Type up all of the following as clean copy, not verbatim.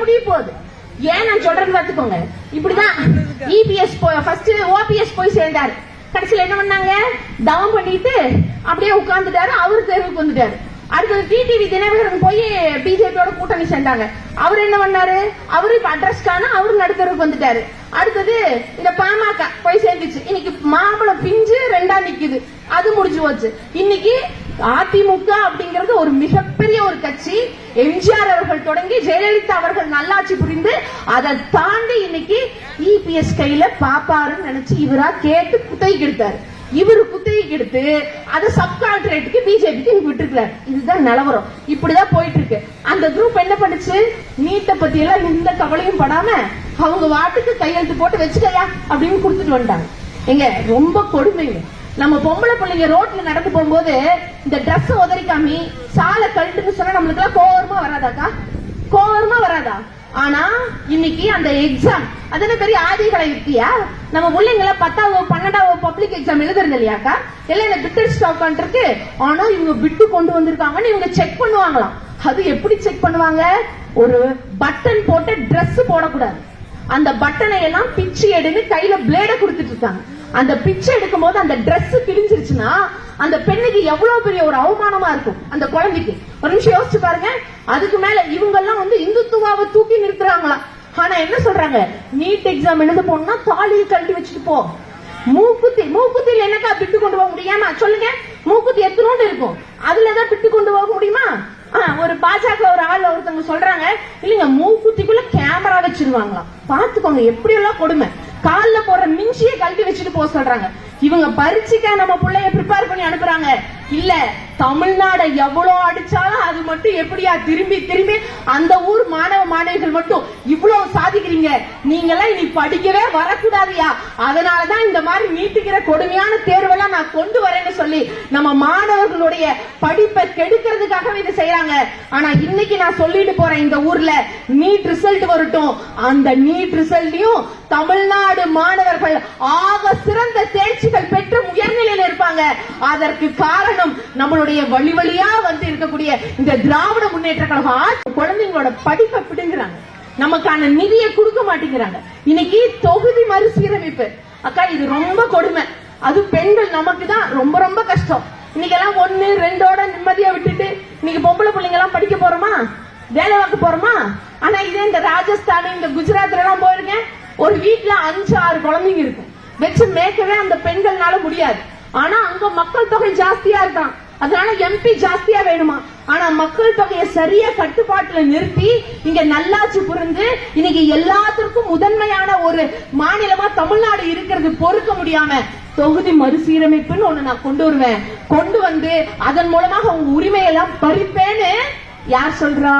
முடிய போகுது. ஏன் நான் சொல்றேன்னு பாத்துக்கோங்க. இப்படிதான் இபிஎஸ் ஃபர்ஸ்ட் ஓபிஎஸ் போய் சேர்ந்தாரு. கடைசியில என்ன பண்ணாங்க, தவம் பண்ணிட்டு அப்படியே உட்கார்ந்துட்டாரு. அவரு தேர்வுக்கு வந்துட்டாரு. அடுத்தது டிடிவி தினகரன் போய் பிஜேபியோட கூட்டணி சேர்ந்தாங்க. அவர் என்ன பண்ணாரு, அவரு இப்ப அட்ரஸ்க்கான அவரு நடுத்தருக்கு வந்துட்டாரு. அடுத்தது இந்த பாமக போய் சேர்ந்துச்சு. இன்னைக்கு மாம்பழம் பிஞ்சு ரெண்டா நிக்குது, அது முடிஞ்சு போச்சு. இன்னைக்கு அதிமுக அப்படிங்கிறது ஒரு மிகப்பெரிய ஒரு கட்சி. எம்ஜிஆர் அவர்கள் தொடங்கி ஜெயலலிதா அவர்கள் நல்லாட்சி புரிந்து அதை தாண்டி இன்னைக்கு இபிஎஸ் கையில பாப்பாருன்னு நினைச்சு இவரா கேட்டு குத்தகைக்கு எடுத்தாரு. இவரு குத்தகைக்கு எடுத்து அதை சப் கான்ட்ராக்டுக்கு பிஜேபிக்கு விட்டுருக்காரு. இதுதான் நிலவரம். இப்படிதான் போயிட்டு இருக்கு. அந்த குரூப் என்ன பண்ணுச்சு, நீட்டை பத்தி எல்லாம் எந்த கவலையும் படாம அவங்க வாட்டுக்கு கையெழுத்து போட்டு வச்சுக்கையா அப்படின்னு கொடுத்துட்டு வந்துட்டாங்க. எங்க ரொம்ப கொடுமைங்க. நம்ம பொம்பளை பிள்ளைங்க ரோட்ல நடந்து போகும்போது இந்த ட்ரெஸ் உதறிக்காமி சாலை கழட்டுன்னு சொன்னா நம்மளுக்கு எல்லாம் கோவரமா வராதாக்கா? கோவரமா வராதா? ஆனா இன்னைக்கு அந்த எக்ஸாம் அதன பெரிய ஆதிகளை இருக்கியா? நம்ம பிள்ளைங்கள 10வது 12வது பப்ளிக் எக்ஸாம் எழுதுறது இல்லையாக்கா? எல்லாம் இந்த பிட்டர் ஸ்டாக் இருக்கு. ஆனா இவங்க பிட்டு கொண்டு வந்திருக்காங்கன்னு இவங்க செக் பண்ணுவாங்களாம். அது எப்படி செக் பண்ணுவாங்க? ஒரு பட்டன் போட்டு டிரெஸ் போடக்கூடாது. அந்த பட்டனை எல்லாம் பிச்சு எடுன்னு கையில பிளேட கொடுத்துட்டு இருக்காங்க. அந்த பிச்சை எடுக்கும் போது அந்த டிரெஸ் கிழிஞ்சிருச்சுன்னா அந்த பெண்ணுக்கு எவ்வளவு பெரிய ஒரு அவமானமா இருக்கும் அந்த குழந்தைக்கு. ஒரு நிமிஷம் யோசிச்சு பாருங்க. அதுக்கு மேல இவங்க எல்லாம் வந்து இந்துத்துவாவை தூக்கி நிறுத்துறாங்களா? ஆனா என்ன சொல்றாங்க, நீட் எக்ஸாம் எழுத போனா தாலியை கழட்டி வச்சுட்டு போ. மூக்குத்தில என்னக்கா பிட்டு கொண்டு போக முடியாம சொல்லுங்க? மூக்குத்தி எத்தனோண்டு இருக்கும், அதுலதான் பிட்டு கொண்டு போக முடியுமா? ஒரு பாஜக ஒரு ஆள் ஒருத்தவங்க சொல்றாங்க, இல்லைங்க மூக்குத்திக்குள்ள கேமரா வச்சிருவாங்களாம். பாத்துக்கோங்க எப்படி எல்லாம் கொடுமை. கால்ல போற மிஞ்சியை கழட்டி வச்சுட்டு போக சொல்றாங்க. இவங்க பரீட்சைக்கா நம்ம பிள்ளைய ப்ரிப்பேர் பண்ணி அனுப்புறாங்க. இல்ல தமிழ்நாடு எவ்வளவு அடிச்சாலும் அது மட்டும் எப்படியா திரும்பி திரும்பி அந்த ஊர் மாணவ மாணவிகள் மட்டும் இவ்வளவு சாதிக்கிறீங்க, நீங்க எல்லாம் இனி படிக்கவே வரக்கூடாதியா? அதனாலதான் இந்த மாதிரி நீட்டுக்கிற கொடுமையான தேர்வெல்லாம் நான் கொண்டு வரேன்னு சொல்லி நம்ம மாணவர்களுடைய படிப்பை கெடுக்கிறதுக்காக இது செய்யறாங்க. ஆனா இன்னைக்கு நான் சொல்லிட்டு போறேன், இந்த ஊர்ல நீட் ரிசல்ட் வரட்டும். அந்த நீட் ரிசல்ட்லயும் தமிழ்நாடு மாணவர்கள் ஆக சிறந்த தேர்ச்சிகள் பெற்று உயர்நிலையில் இருப்பாங்க. அதற்கு காரணம் நம்மளுடைய வழி வழியா வந்து இருக்கக்கூடிய இந்த திராவிட முன்னேற்ற கழகம். குழந்தைங்களோட படிப்பை பிடுங்குறாங்க, நமக்கான நிதியை கொடுக்க மாட்டேங்கிறாங்க. இன்னைக்கு தொகுதி மறுசீரமைப்பு அக்கா, இது ரொம்ப கொடுமை. அது பெண்கள் நமக்கு தான் ரொம்ப ரொம்ப கஷ்டம். இன்னைக்கு எல்லாம் 1, 2ஓட நிம்மதியா விட்டுட்டு இன்னைக்கு பொம்பளை பிள்ளைங்க எல்லாம் படிக்க போறோமா, வேலை பார்க்க போறோமா? ஆனா இதே இந்த ராஜஸ்தான் இந்த குஜராத்ல எல்லாம் போயிருங்க, ஒரு வீட்டுல 5, 6 குழந்தைங்க இருக்கும். வச்சு மேய்க்கவே அந்த பெண்கள்னால முடியாது. ஆனா அங்க மக்கள் தொகை ஜாஸ்தியா இருக்கான், அதனால எம்பி ஜாஸ்தியா வேணுமா? ஆனா மக்கள் தொகையை சரியா கட்டுப்பாட்டுல நிறுத்தி இங்க நல்லாட்சி புரிந்து இன்னைக்கு எல்லாத்திற்கும் முதன்மையான ஒரு மாநிலமா தமிழ்நாடு இருக்கிறது பொறுக்க முடியாம தொகுதி மறுசீரமைப்புன்னு ஒண்ணு நான் கொண்டு வருவேன். கொண்டு வந்து அதன் மூலமாக உங்க உரிமையெல்லாம் பறிப்பேன்னு யார் சொல்றா?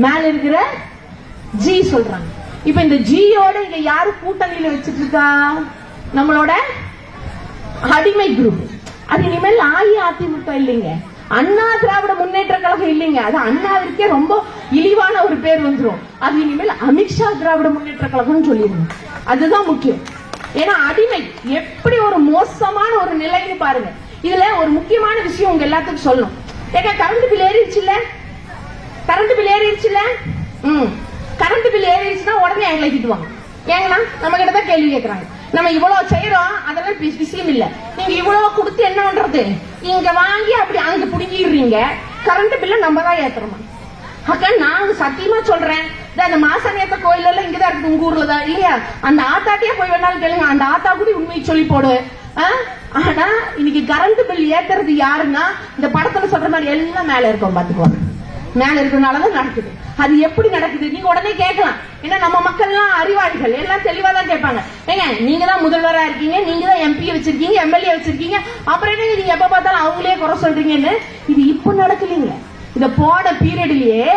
மேல இருக்கிற ஜி சொல்றாங்க. இப்ப இந்த ஜியோட இங்க யாரு கூட்டணியில வச்சிட்டு இருக்கா? நம்மளோட அடிமை குரூப். அது இனிமேல் அஇஅதிமுக இல்லைங்க, அண்ணா திராவிட முன்னேற்ற கழகம் இல்லைங்க. அது அண்ணாவிற்கே ரொம்ப இழிவான ஒரு பேர் வந்துடும். அது இனிமேல் அமித்ஷா திராவிட முன்னேற்ற கழகம் சொல்லிடுங்க. அதுதான் முக்கியம். ஏன்னா அடிமை எப்படி ஒரு மோசமான ஒரு நிலைன்னு பாருங்க. இதுல ஒரு முக்கியமான விஷயம் உங்க எல்லாத்துக்கும் சொல்லணும். ஏங்க கரண்ட் பில் ஏறிடுச்சுல்ல? கரண்ட் பில் ஏறிடுச்சுல்ல? கரண்ட் பில் ஏறிடுச்சுன்னா உடனே எங்களை திட்டுவாங்க. ஏங்கன்னா நம்ம கிட்ட தான் கேள்வி கேட்கறாங்க. நம்ம இவ்வளவு செய்யறோம், அதெல்லாம் விஷயம் இல்ல. நீங்க இவ்வளவு கொடுத்து என்ன பண்றது? இங்க வாங்கி அப்படி அங்க புடுங்கிடுறீங்க. கரண்ட் பில்ல நம்ம தான் ஏத்துறோமா? அக்கா நாங்க சத்தியமா சொல்றேன், அந்த மாசாணியத்த கோயில் எல்லாம் இங்கதான் இருக்கு, உங்க ஊர்ல தான் இல்லையா? அந்த ஆத்தாட்டியே போய் வேணாலும் கேளுங்க, அந்த ஆத்தா கூட உண்மையை சொல்லி போடு. ஆனா இன்னைக்கு கரண்ட் பில் ஏத்துறது யாருன்னா இந்த படத்துல சொல்ற மாதிரி எல்லாம் மேல இருக்கும். பாத்துக்குவாங்க, மேல இருக்கிறதுனாலதான் நடக்குது. அது எப்படி நடக்குது நீங்க உடனே கேட்கலாம். ஏன்னா நம்ம மக்கள் எல்லாம் அறிவாளிகள், எல்லாம் தெளிவா தான் கேட்பாங்க. ஏங்க நீங்க தான் முதல்வரா இருக்கீங்க, நீங்க தான் எம்பி வச்சிருக்கீங்க, எம்எல்ஏ வச்சிருக்கீங்க, அப்புறம் என்ன நீங்க எப்ப பார்த்தாலும் அவங்களே குறை சொல்றீங்கன்னு. இது இப்ப நடக்கலீங்க. இந்த போன பீரியட்லயே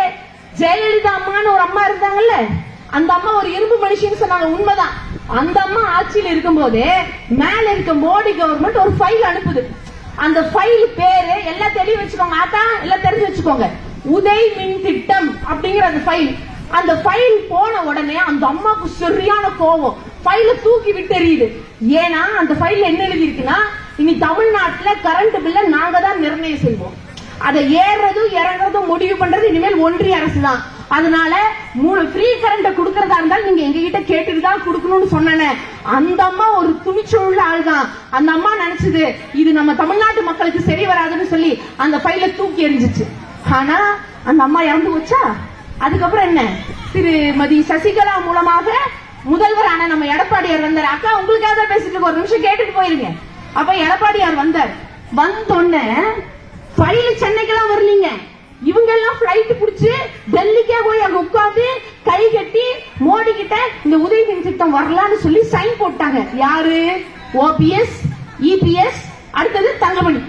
ஜெயலலிதா அம்மான்னு ஒரு அம்மா இருந்தாங்கல்ல, அந்த அம்மா ஒரு இரும்பு மனுஷன்னு சொன்னாங்க. உண்மைதான். அந்த அம்மா ஆட்சியில் இருக்கும் போது மேல இருக்க மோடி கவர்மெண்ட் ஒரு ஃபைல் அனுப்புது. அந்த ஃபைல் பேரு எல்லாம் தெளிவு வச்சுக்கோங்க, ஆத்தா எல்லாம் தெரிஞ்சு வச்சுக்கோங்க, உதய் மின் திட்டம் அப்படிங்கிற அந்த ஃபைல். அந்த ஃபைல் போன உடனே அந்த அம்மாவுக்கு சரியான கோபம், ஃபைல தூக்கி விட்டு எறியுது. ஏன்னா அந்த ஃபைல்ல என்ன எழுதி இருக்குன்னா, இனி தமிழ்நாட்டுல கரண்ட் பில்ல நாங்க தான் நிர்ணயம் செய்வோம், அதை ஏறதும் இறங்குறதும் முடிவு பண்றது இனிமேல் ஒன்றிய அரசு தான். அதனால ஃப்ரீ கரண்ட் கொடுக்கறதா இருந்தாலும் நீங்க எங்க கிட்ட கேட்டுட்டு தான் கொடுக்கணும்னு சொன்னேன். அந்த அம்மா ஒரு துணிச்சல் ஆள் தான். அந்த அம்மா நினைச்சது இது நம்ம தமிழ்நாட்டு மக்களுக்கு சரி வராதுன்னு சொல்லி அந்த ஃபைல தூக்கி எறிஞ்சிச்சு. ஆனா அந்த அம்மா இறந்து போச்சா? அதுக்கப்புறம் என்ன, திருமதி சசிகலா மூலமாக முதல்வரான நம்ம எடப்பாடியார் வந்தார். அக்கா உங்களுக்காக தான் பேசிட்டு ஒரு நிமிஷம் கேட்டுட்டு போயிருங்க. அப்ப எடப்பாடியார் வந்தார். வந்தோடனே ஃபைல் சென்னைக்கெல்லாம் வரலீங்க. இவங்க எல்லாம் பிளைட் பிடிச்சு டெல்லிக்கே போய் அங்க உட்கார்ந்து கை கட்டி மோடி கிட்ட இந்த உதயநிதி திட்டம் வரலான்னு சொல்லி சைன் போட்டாங்க. யாரு? ஓபிஎஸ், இபிஎஸ், அடுத்தது தங்கமணி.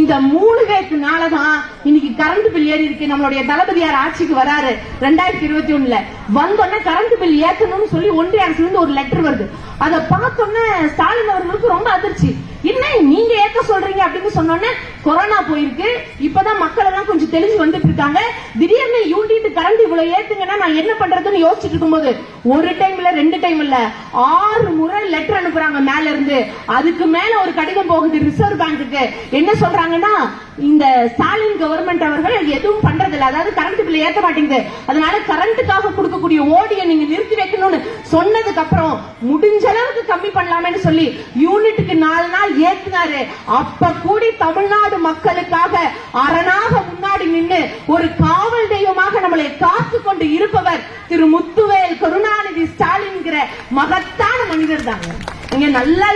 இந்த 3 பேருக்குனாலதான் இன்னைக்கு கரண்ட் பில் ஏறி இருக்கு. நம்மளுடைய தளபதியார் ஆட்சிக்கு வராரு 2021ல. வந்தோடனே கரண்ட் பில் ஏத்தணும்னு சொல்லி ஒன்றிய அரசுல இருந்து ஒரு லெட்டர் வருது. அதை பார்த்தோன்னே ஸ்டாலின் அவர்களுக்கு ரொம்ப அதிர்ச்சி. என்ன நீங்க ஏத்த சொல்றீங்க அப்படின்னு சொன்னோன்னே கொரோனா போயிருக்கு, இப்பதான் மக்கள் எல்லாம் கொஞ்சம் தெளிஞ்சு வந்துட்டு இருக்காங்க. திடீர்னு யூனிட் கரண்ட் இவ்வளவு ஏத்துங்கன்னா நான் என்ன பண்றதுன்னு யோசிச்சுட்டு இருக்கும்போது ஒரு டைம் இல்ல 2 டைம் இல்ல 6 முறை லெட்டர் அனுப்புறாங்க மேல இருந்து. அதுக்கு மேல ஒரு கடிதம் போகுது ரிசர்வ் பேங்குக்கு. என்ன சொல்றாங்கன்னா இந்த ஸ்டாலின் கவர்மெண்ட் அவர்கள் எதுவும் பண்றது இல்ல, அதாவது கரண்ட் பில் ஏத்த மாட்டேங்குது, அதனால கரண்ட்டுக்காக கொடுக்கக்கூடிய ஓடியை நீங்க நிறுத்தி வைக்கணும்னு சொன்னதுக்கு அப்புறம் முடிஞ்ச அளவுக்கு கம்மி பண்ணலாமேன்னு சொல்லி யூனிட்டுக்கு 4 நாள் ஏத்தினாரு. அப்ப கூடி தமிழ்நாடு மக்களுக்காக அரணாக முன்னாடி நின்று ஒரு காவல் தெய்வமாக நம்மளை காத்து கொண்டு இருப்பவர் திரு முத்துவேல் கருணாநிதி ஸ்டாலின் மகத்தான மனிதர் தாங்க. நீங்க நல்லா